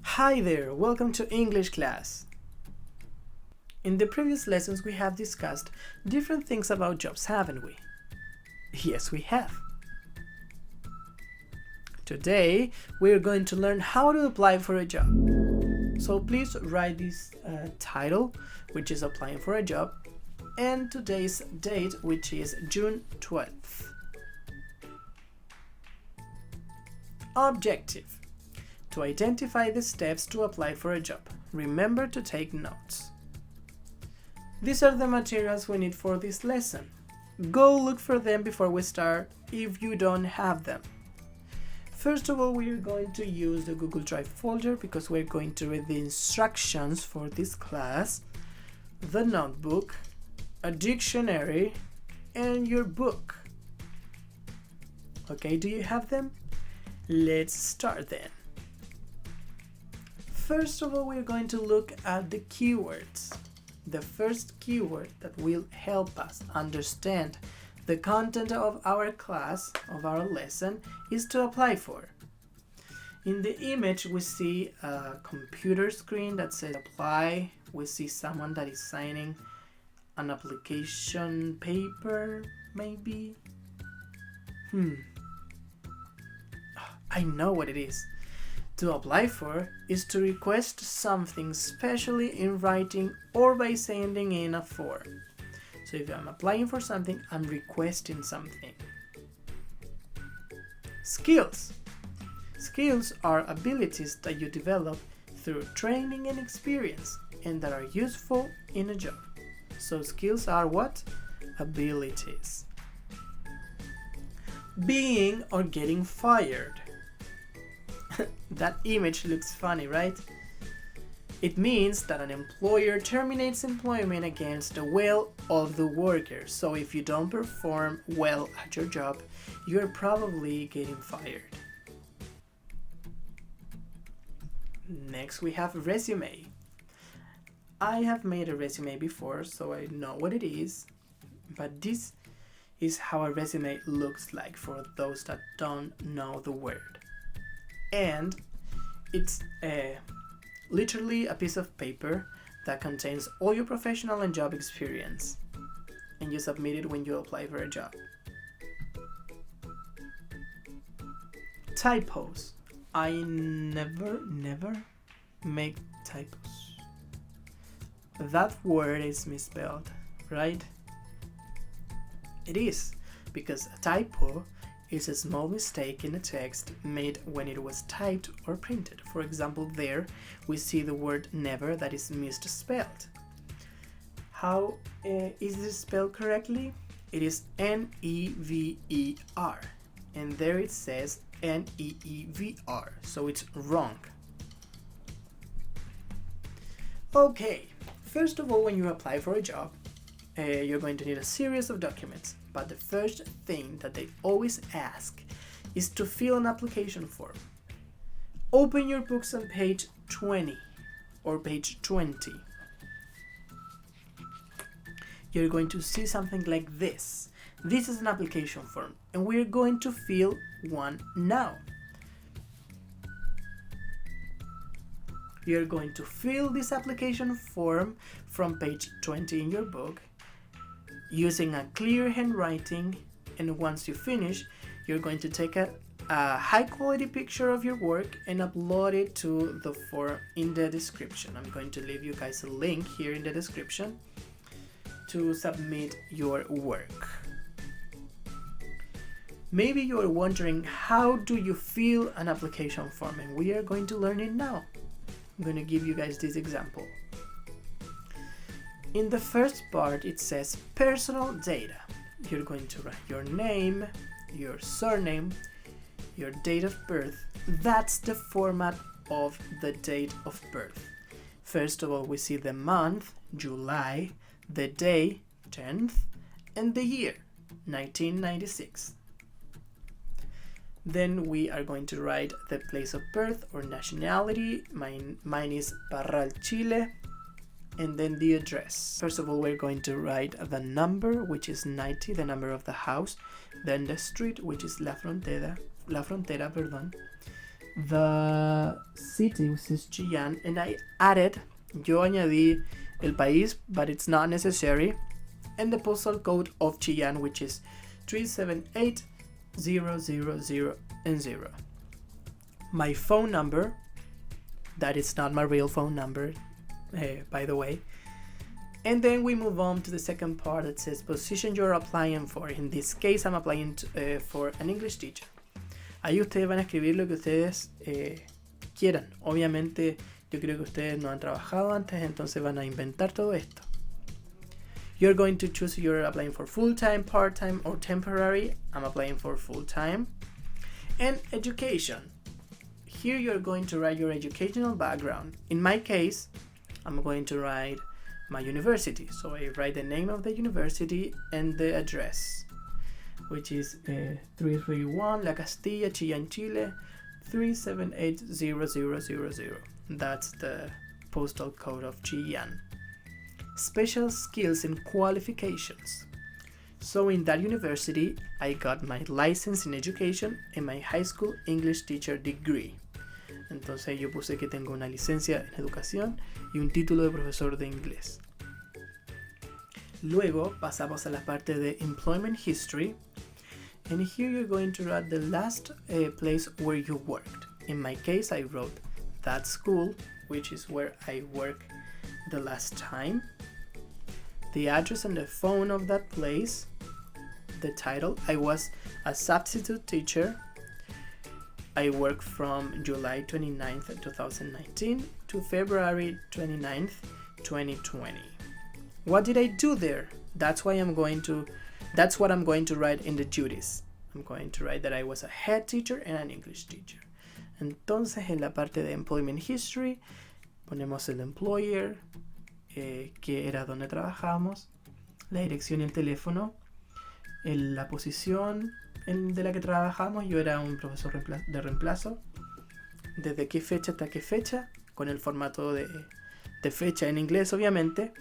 Hi there, welcome to English class. In the previous lessons we have discussed different things about jobs, haven't we? Yes, we have. Today we're going to learn how to apply for a job. So please write this title, which is applying for a job, and today's date, which is June 12th. Objective: to identify the steps to apply for a job. Remember to take notes. These are the materials we need for this lesson. Go look for them before we start if you don't have them. First of all, we are going to use the Google Drive folder because we're going to read the instructions for this class, the notebook, a dictionary, and your book. Okay, do you have them? Let's start then. First of all, we're going to look at the keywords. The first keyword that will help us understand the content of our class, of our lesson, is to apply for. In the image, we see a computer screen that says apply. We see someone that is signing an application paper, maybe. I know what it is. To apply for is to request something, specially in writing or by sending in a form. So if I'm applying for something, I'm requesting something. Skills. Skills are abilities that you develop through training and experience and that are useful in a job. So skills are what? Abilities. Being or getting fired. That image looks funny, right? It means that an employer terminates employment against the will of the worker. So if you don't perform well at your job, you're probably getting fired. Next, we have resume. I have made a resume before, so I know what it is. But this is how a resume looks like for those that don't know the word. And it's literally a piece of paper that contains all your professional and job experience, and you submit it when you apply for a job. Typos. I never make typos. That word is misspelled, right? It is, because a typo is a small mistake in a text made when it was typed or printed. For example, there we see the word never that is misspelled. How is this spelled correctly? It is N-E-V-E-R, and there it says N-E-E-V-R, so it's wrong. Okay, first of all, when you apply for a job, you're going to need a series of documents, but the first thing that they always ask is to fill an application form. Open your books on page 20 or page 20. You're going to see something like this. This is an application form, and we're going to fill one now. You're going to fill this application form from page 20 in your book using a clear handwriting, and once you finish, you're going to take a high quality picture of your work and upload it to the form in the description. I'm going to leave you guys a link here in the description to submit your work. Maybe you're wondering, how do you fill an application form? And we are going to learn it now. I'm going to give you guys this example. In the first part, it says personal data. You're going to write your name, your surname, your date of birth. That's the format of the date of birth. First of all, we see the month, July, the day, 10th, and the year, 1996. Then we are going to write the place of birth or nationality. Mine is Parral, Chile. and then the address. First of all, we're going to write the number, which is 90, the number of the house, then the street, which is La Frontera, perdón, the city, which is Chillán, and yo añadí el país, but it's not necessary, and the postal code of Chillán, which is 378000 My phone number, that is not my real phone number, by the way. And then we move on to the second part that says position you're applying for. In this case, I'm applying for an English teacher. Ahí ustedes van a escribir lo que ustedes quieran. Obviamente, yo creo que ustedes no han trabajado antes, entonces van a inventar todo esto. You're going to choose if you're applying for full-time, part-time, or temporary. I'm applying for full-time. And education. Here you're going to write your educational background. In my case, I'm going to write my university. So I write the name of the university and the address, which is 331 La Castilla, Chillán, Chile, 378000. That's the postal code of Chillán. Special skills and qualifications. So in that university, I got my license in education and my high school English teacher degree. Entonces yo puse que tengo una licencia en educación y un título de profesor de inglés. Luego pasamos a la parte de employment history. And here you're going to write the last place where you worked. In my case, I wrote that school, which is where I worked the last time. The address and the phone of that place. The title, I was a substitute teacher. I worked from July 29th, 2019 to February 29th, 2020. What did I do there? That's what I'm going to write in the duties. I'm going to write that I was a head teacher and an English teacher. Entonces, en la parte de employment history, ponemos el employer, que era donde trabajamos, la dirección y el teléfono, la posición de la que trabajamos. Yo era un profesor de reemplazo. Desde qué fecha hasta qué fecha, con el formato de fecha en inglés, obviamente.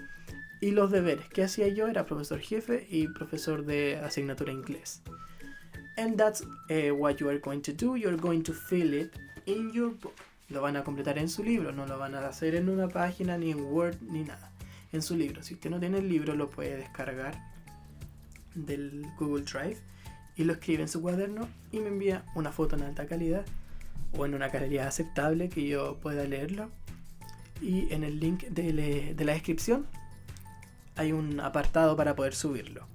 Y los deberes. ¿Qué hacía yo? Era profesor jefe y profesor de asignatura inglés. And that's what you are going to do. You're going to fill it in your book. Lo van a completar en su libro. No lo van a hacer en una página, ni en Word, ni nada. En su libro. Si usted no tiene el libro, lo puede descargar del Google Drive y lo escribe en su cuaderno y me envía una foto en alta calidad o en una calidad aceptable que yo pueda leerlo. Y en el link de la descripción hay un apartado para poder subirlo.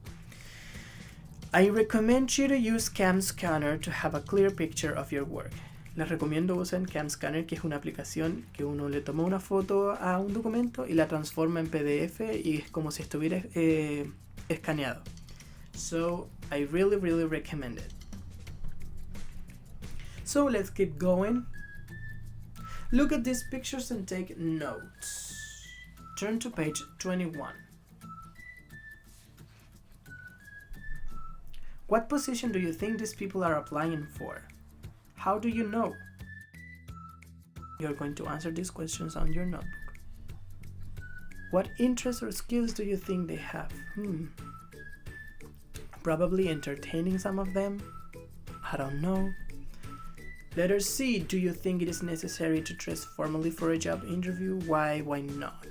I recommend you to use CamScanner to have a clear picture of your work. Les recomiendo usen CamScanner, que es una aplicación que uno le toma una foto a un documento y la transforma en PDF y es como si estuviera escaneado. So I really recommend it. So let's keep going. Look at these pictures and take notes. Turn to page 21. What position do you think these people are applying for? How do you know? You're going to answer these questions on your notebook. What interests or skills do you think they have? Probably entertaining some of them. I don't know. Letter C. Do you think it is necessary to dress formally for a job interview? Why not?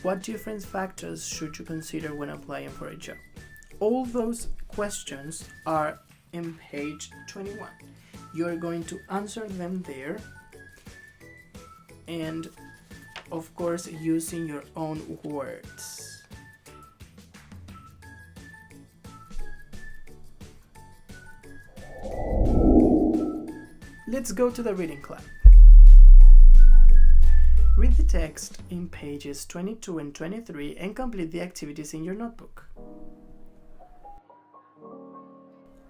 What different factors should you consider when applying for a job? All those questions are in page 21. You're going to answer them there, and of course using your own words. Let's go to the reading club. Read the text in pages 22 and 23 and complete the activities in your notebook.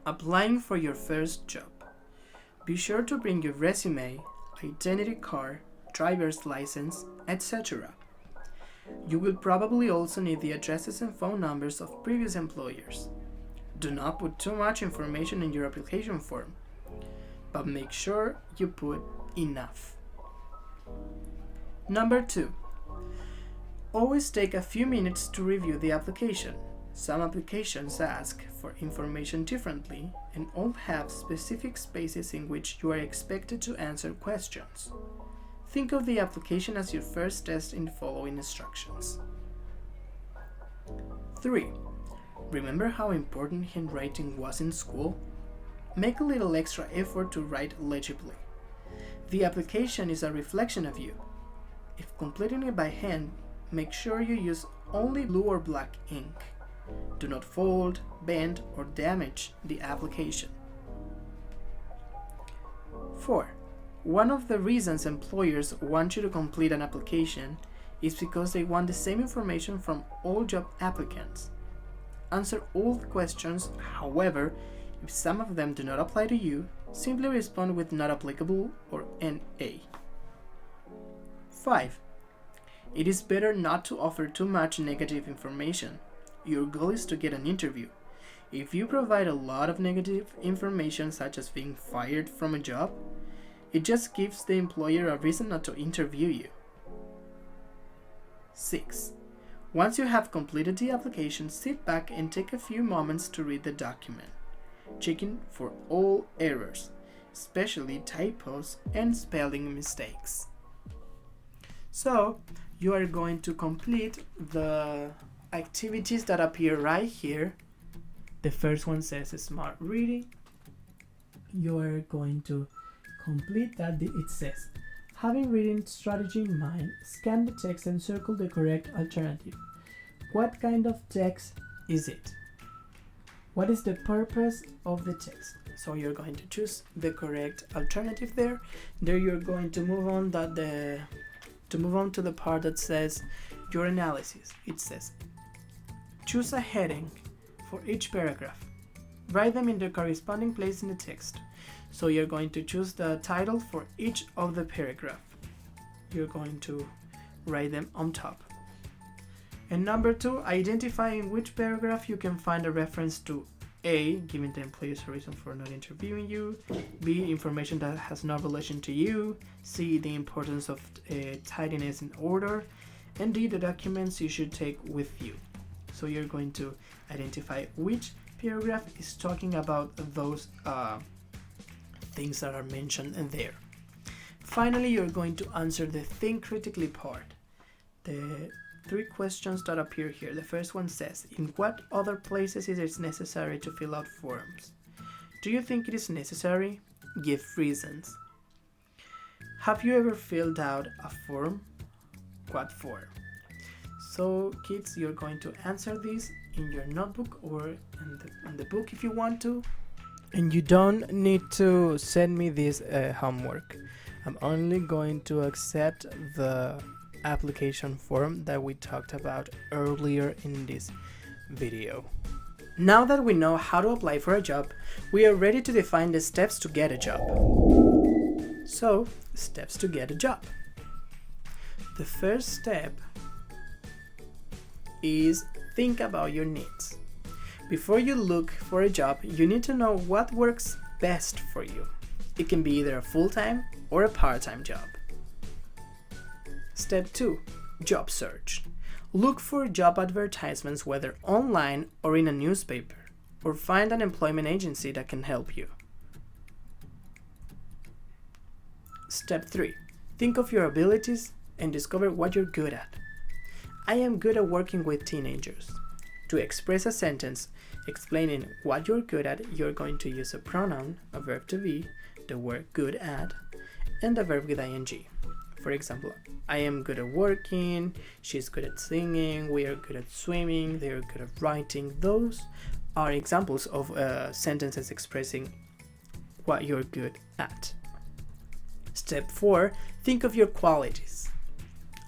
Applying for your first job. Be sure to bring your resume, identity card, driver's license, etc. You will probably also need the addresses and phone numbers of previous employers. Do not put too much information in your application form, but make sure you put enough. Number 2. Always take a few minutes to review the application. Some applications ask for information differently and all have specific spaces in which you are expected to answer questions. Think of the application as your first test in following instructions. 3. Remember how important handwriting was in school? Make a little extra effort to write legibly. The application is a reflection of you. If completing it by hand, make sure you use only blue or black ink. Do not fold, bend, or damage the application. 4. One of the reasons employers want you to complete an application is because they want the same information from all job applicants. Answer all the questions, however, if some of them do not apply to you, simply respond with not applicable or NA. 5. It is better not to offer too much negative information. Your goal is to get an interview. If you provide a lot of negative information, such as being fired from a job, it just gives the employer a reason not to interview you. 6. Once you have completed the application, sit back and take a few moments to read the document, checking for all errors, especially typos and spelling mistakes. So, you are going to complete the activities that appear right here. The first one says smart reading. You are going to complete that. It says, having reading strategy in mind, scan the text and circle the correct alternative. What kind of text is it? What is the purpose of the text? So you're going to choose the correct alternative there. There you're going to move on to the part that says your analysis. It says, choose a heading for each paragraph. Write them in the corresponding place in the text. So you're going to choose the title for each of the paragraph. You're going to write them on top. And number 2, identify in which paragraph you can find a reference to A, giving the employees a reason for not interviewing you, B, information that has no relation to you, C, the importance of tidiness and order, and D, the documents you should take with you. So you're going to identify which paragraph is talking about those things that are mentioned in there. Finally, you're going to answer the think critically part. The 3 questions that appear here. The first one says, in what other places is it necessary to fill out forms? Do you think it is necessary? Give reasons. Have you ever filled out a form? What for? So kids, you're going to answer this in your notebook or in the book if you want to. And you don't need to send me this homework. I'm only going to accept the application form that we talked about earlier in this video. Now that we know how to apply for a job, we are ready to define the steps to get a job. So, steps to get a job. The first step is think about your needs. Before you look for a job, you need to know what works best for you. It can be either a full-time or a part-time job. Step 2. Job search. Look for job advertisements whether online or in a newspaper, or find an employment agency that can help you. Step 3. Think of your abilities and discover what you're good at. I am good at working with teenagers. To express a sentence explaining what you're good at, you're going to use a pronoun, a verb to be, the word good at, and a verb with ing. For example, I am good at working, she's good at singing, we are good at swimming, they are good at writing. Those are examples of sentences expressing what you're good at. Step 4, think of your qualities.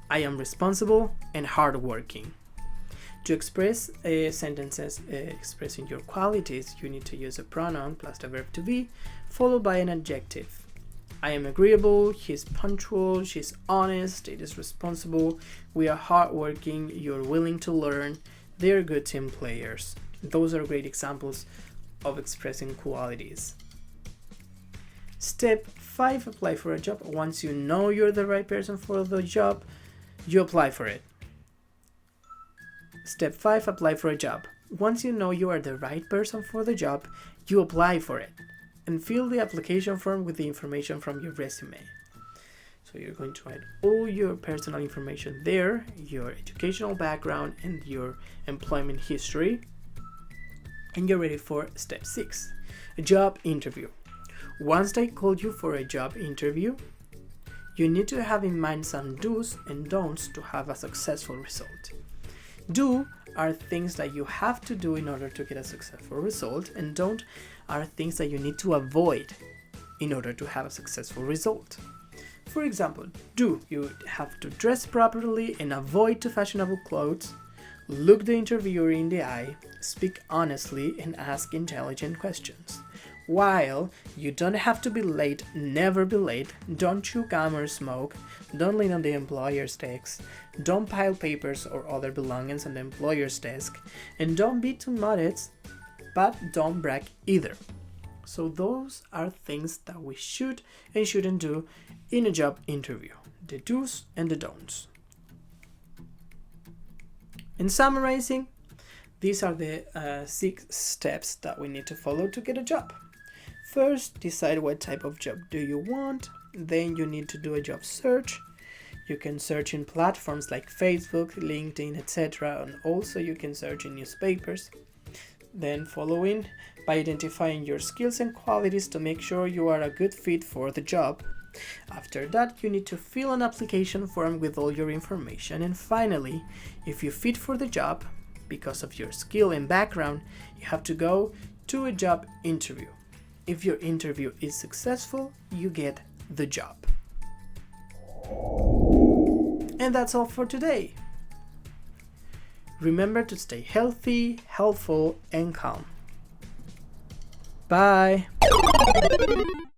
I am responsible and hardworking. To express sentences expressing your qualities, you need to use a pronoun plus the verb to be, followed by an adjective. I am agreeable, he's punctual, she's honest, it is responsible, we are hardworking, you're willing to learn, they're good team players. Those are great examples of expressing qualities. Step 5, apply for a job. Once you know you're the right person for the job, you apply for it. Step 5, apply for a job. Once you know you are the right person for the job, you apply for it and fill the application form with the information from your resume. So you're going to write all your personal information there, your educational background and your employment history. And you're ready for step 6, a job interview. Once they call you for a job interview, you need to have in mind some do's and don'ts to have a successful result. Do are things that you have to do in order to get a successful result, and don't are things that you need to avoid in order to have a successful result. For example, do, you have to dress properly and avoid too fashionable clothes, look the interviewer in the eye, speak honestly, and ask intelligent questions. While you don't have to be late, never be late, don't chew gum or smoke, don't lean on the employer's desk, don't pile papers or other belongings on the employer's desk, and don't be too modest, but don't brag either. So those are things that we should and shouldn't do in a job interview, the do's and the don'ts. In summarizing, these are the 6 steps that we need to follow to get a job. First, decide what type of job do you want. Then you need to do a job search. You can search in platforms like Facebook, LinkedIn, etc. And also you can search in newspapers. Then following, by identifying your skills and qualities to make sure you are a good fit for the job. After that, you need to fill an application form with all your information. And finally, if you fit for the job, because of your skill and background, you have to go to a job interview. If your interview is successful, you get the job. And that's all for today. Remember to stay healthy, helpful, and calm. Bye.